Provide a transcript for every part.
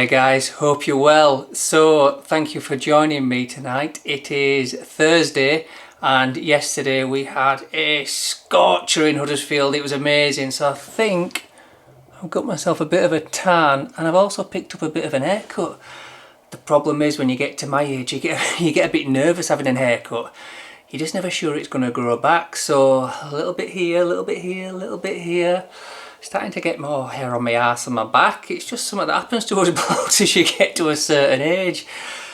Hey guys, hope you're well. So thank you for joining me tonight. It is Thursday and yesterday we had a scorcher in Huddersfield. It was amazing. So I think I've got myself a bit of a tan and I've also picked up a bit of an haircut. The problem is when you get to my age you get a bit nervous having a haircut. You're just never sure it's going to grow back. So a little bit here, a little bit here, a little bit here. Starting to get more hair on my arse and my back. It's just something that happens to us blokes as you get to a certain age.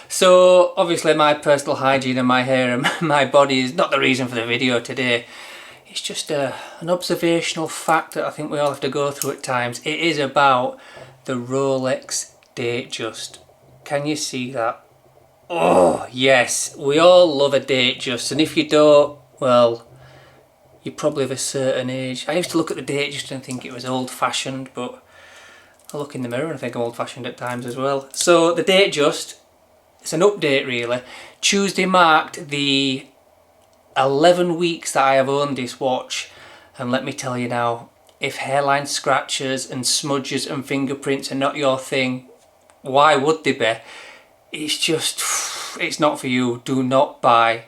So obviously my personal hygiene and my hair and my body is not the reason for the video today. It's just an observational fact that I think we all have to go through at times. It is about the Rolex Datejust. Can you see that? Oh yes, we all love a Datejust, and if you don't, well, you're probably of a certain age. I used to look at the Datejust and think it was old-fashioned, but I look in the mirror and I think I'm old-fashioned at times as well. So the Datejust, it's an update really. Tuesday marked the 11 weeks that I have owned this watch, and let me tell you now, if hairline scratches and smudges and fingerprints are not your thing, why would they be? It's just, it's not for you. Do not buy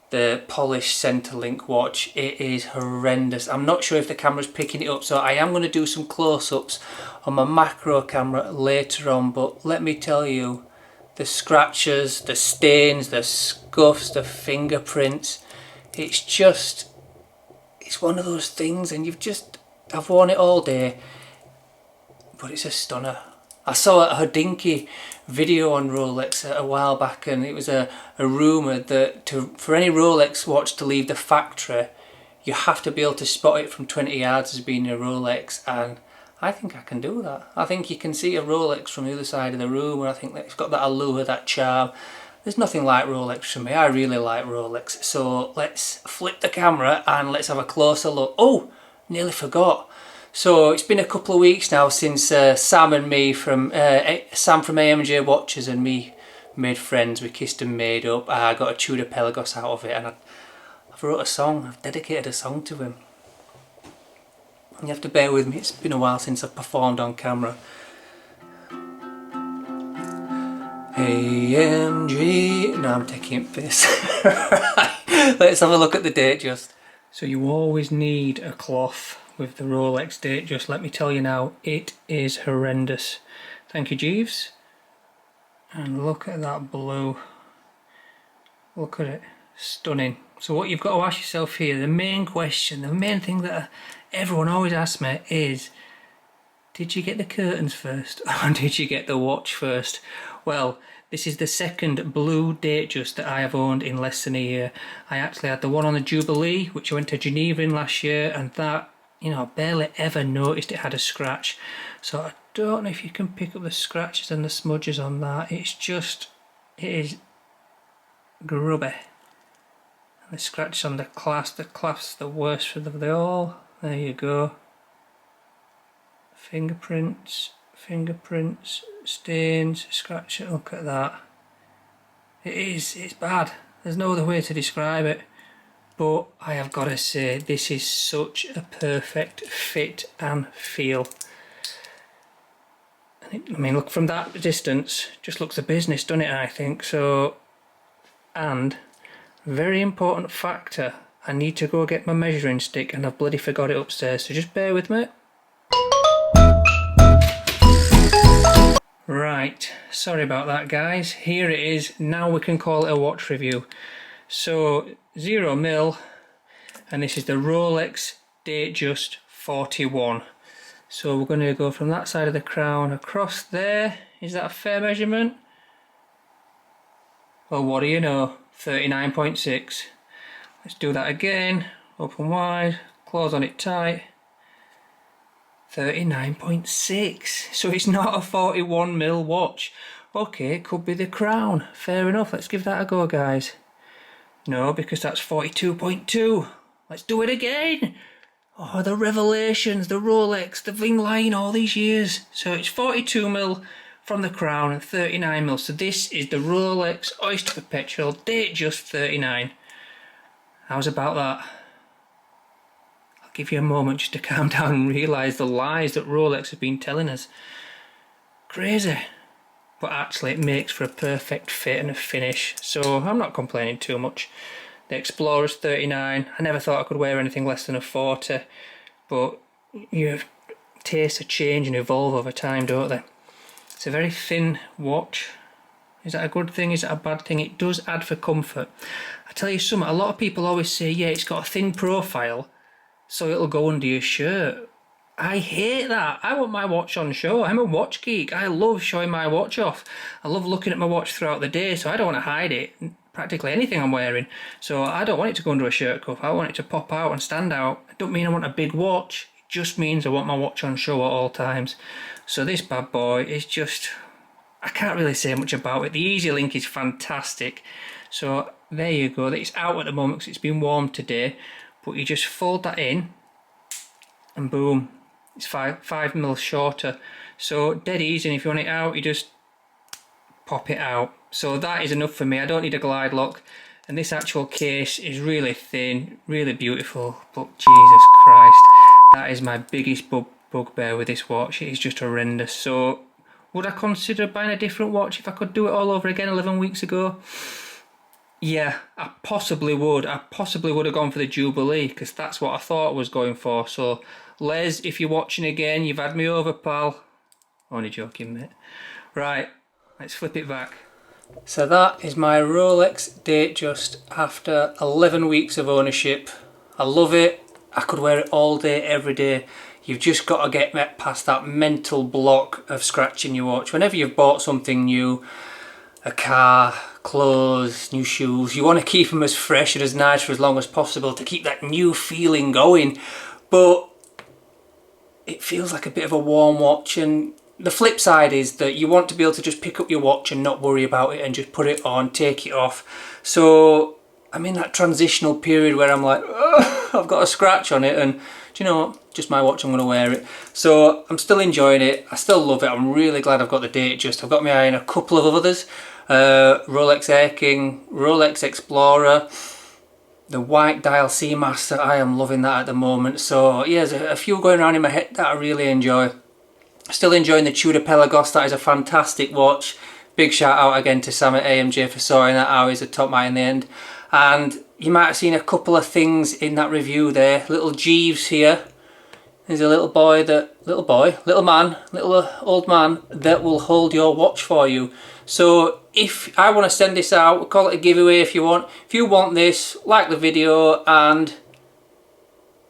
the polished Centrelink watch. It is horrendous. I'm not sure if the camera's picking it up, so I am going to do some close-ups on my macro camera later on, but let me tell you, the scratches, the stains, the scuffs, the fingerprints, it's just, it's one of those things, and I've worn it all day, but it's a stunner. I saw a Hodinkee video on Rolex a while back, and it was a rumour that for any Rolex watch to leave the factory, you have to be able to spot it from 20 yards as being a Rolex, and I think I can do that. I think you can see a Rolex from the other side of the room, and I think that it's got that allure, that charm. There's nothing like Rolex for me. I really like Rolex. So let's flip the camera and let's have a closer look. Oh, nearly forgot. So it's been a couple of weeks now since Sam from AMJ Watches and me made friends. We kissed and made up. I got a Tudor Pelagos out of it, and I've wrote a song. I've dedicated a song to him. You have to bear with me. It's been a while since I've performed on camera. AMG. No, I'm taking piss. Right, let's have a look at the Datejust. So you always need a cloth with the Rolex Datejust. Let me tell you now, it is horrendous. Thank you, Jeeves. And look at that blue. Look at it. Stunning. So what you've got to ask yourself here, the main question, the main thing that everyone always asks me is, did you get the curtains first or did you get the watch first? Well, this is the second blue Datejust that I have owned in less than a year. I actually had the one on the Jubilee, which I went to Geneva in last year, and that, you know, I barely ever noticed it had a scratch. So I don't know if you can pick up the scratches and the smudges on that. It's just, it is grubby. And the scratches on the clasp, the worst of them all. There you go. Fingerprints, stains, scratch. Look at that. It's bad. There's no other way to describe it. But I have got to say, this is such a perfect fit and feel. And I mean, look, from that distance, just looks a business, doesn't it, I think? So, and, very important factor, I need to go get my measuring stick and I've bloody forgot it upstairs, so just bear with me. Right, sorry about that guys, here it is, now we can call it a watch review. So 0 mil, and this is the Rolex Datejust 41. So we're going to go from that side of the crown across there. Is that a fair measurement? Well, what do you know, 39.6. Let's do that again, open wide, close on it tight. 39.6, so it's not a 41 mil watch. Okay, it could be the crown, fair enough, let's give that a go guys. No, because that's 42.2. Let's do it again. Oh, the revelations, the Rolex, they've been lying all these years. So it's 42 mil from the crown and 39 mil. So this is the Rolex Oyster Perpetual Datejust 39. How's about that? I'll give you a moment just to calm down and realise the lies that Rolex have been telling us. Crazy. but actually it makes for a perfect fit and a finish, so I'm not complaining too much. The Explorer's 39. I never thought I could wear anything less than a 40, but your tastes change and evolve over time, don't they? It's a very thin watch. Is that a good thing? Is that a bad thing? It does add for comfort. I tell you something, a lot of people always say, yeah, it's got a thin profile, so it'll go under your shirt. I hate that. I want my watch on show. I'm a watch geek. I love showing my watch off. I love looking at my watch throughout the day, so I don't want to hide it. Practically anything I'm wearing. So I don't want it to go under a shirt cuff. I want it to pop out and stand out. It don't mean I want a big watch. It just means I want my watch on show at all times. So this bad boy is just... I can't really say much about it. The Easy Link is fantastic. So there you go. It's out at the moment because it's been warm today. But you just fold that in and boom. It's 5 mil shorter. So dead easy, and if you want it out, you just pop it out. So that is enough for me. I don't need a glide lock. And this actual case is really thin, really beautiful. But Jesus Christ, that is my biggest bugbear with this watch. It is just horrendous. So would I consider buying a different watch if I could do it all over again 11 weeks ago? Yeah, I possibly would. I possibly would have gone for the Jubilee because that's what I thought I was going for. So Les, if you're watching again, you've had me over, pal. Only joking, mate. Right, let's flip it back. So that is my Rolex Datejust after 11 weeks of ownership. I love it. I could wear it all day, every day. You've just got to get past that mental block of scratching your watch. Whenever you've bought something new, a car, clothes, new shoes, you want to keep them as fresh and as nice for as long as possible to keep that new feeling going. But it feels like a bit of a warm watch, and the flip side is that you want to be able to just pick up your watch and not worry about it and just put it on, take it off. So I'm in that transitional period where I'm like, oh, I've got a scratch on it, and do you know what? Just my watch, I'm going to wear it. So I'm still enjoying it. I still love it. I'm really glad I've got the Datejust. I've got my eye on a couple of others. Rolex Air King, Rolex Explorer, the white dial Seamaster. I am loving that at the moment. So yeah, there's a few going around in my head that I really enjoy. Still enjoying the Tudor Pelagos. That is a fantastic watch. Big shout out again to Sam at AMJ for sorting that out. He's a top man in the end. And you might have seen a couple of things in that review there. Little Jeeves here. There's a little boy that, little old man that will hold your watch for you. So if I want to send this out, we'll call it a giveaway if you want. If you want this, like the video and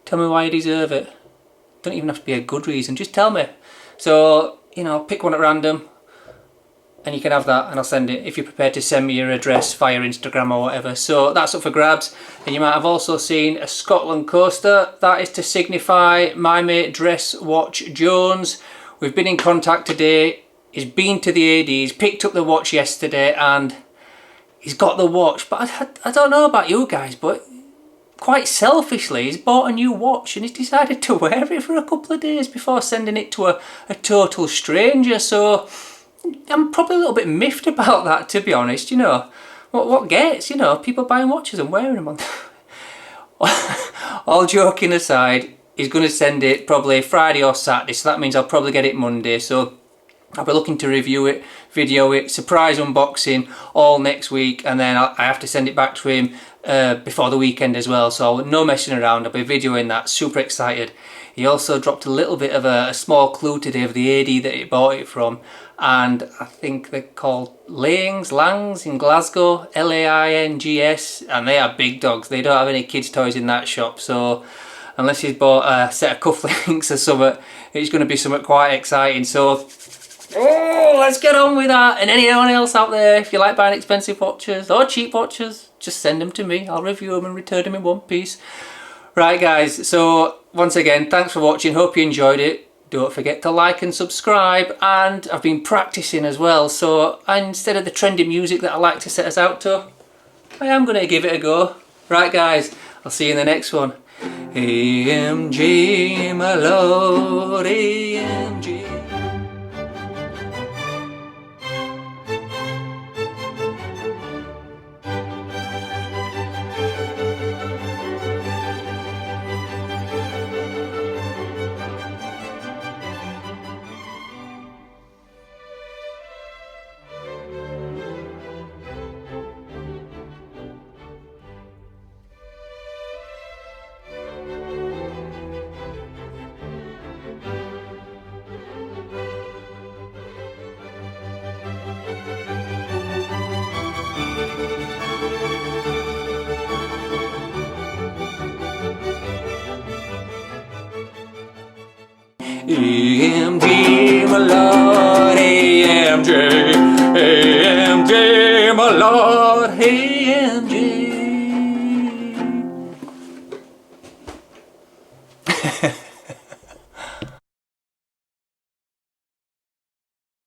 tell me why you deserve it. Don't even have to be a good reason, just tell me. So, you know, pick one at random and you can have that and I'll send it if you're prepared to send me your address via Instagram or whatever. So that's up for grabs. And you might have also seen a Scotland coaster. That is to signify my mate Dress Watch Jones. We've been in contact today. He's been to the ADs, picked up the watch yesterday and he's got the watch. But I don't know about you guys, but quite selfishly he's bought a new watch and he's decided to wear it for a couple of days before sending it to a total stranger. So I'm probably a little bit miffed about that, to be honest. You know, what gets, you know, people buying watches and wearing them on. All joking aside, he's going to send it probably Friday or Saturday, so that means I'll probably get it Monday. So I'll be looking to review it, video it, surprise unboxing all next week, and then I have to send it back to him before the weekend as well. So no messing around, I'll be videoing that, super excited. He also dropped a little bit of a small clue today of the AD that he bought it from, and I think they're called Langs in Glasgow, Laings, and they are big dogs. They don't have any kids toys in that shop, so unless he's bought a set of cufflinks or something, it's going to be something quite exciting. So oh, let's get on with that. And anyone else out there, if you like buying expensive watches or cheap watches, just send them to me. I'll review them and return them in one piece. Right guys, so once again, thanks for watching. Hope you enjoyed it. Don't forget to like and subscribe. And I've been practicing as well, so instead of the trendy music that I like to set us out to, I am going to give it a go. Right guys, I'll see you in the next one. AMG, my lord, AMG. MJ, hey MJ, my lord, hey MJ.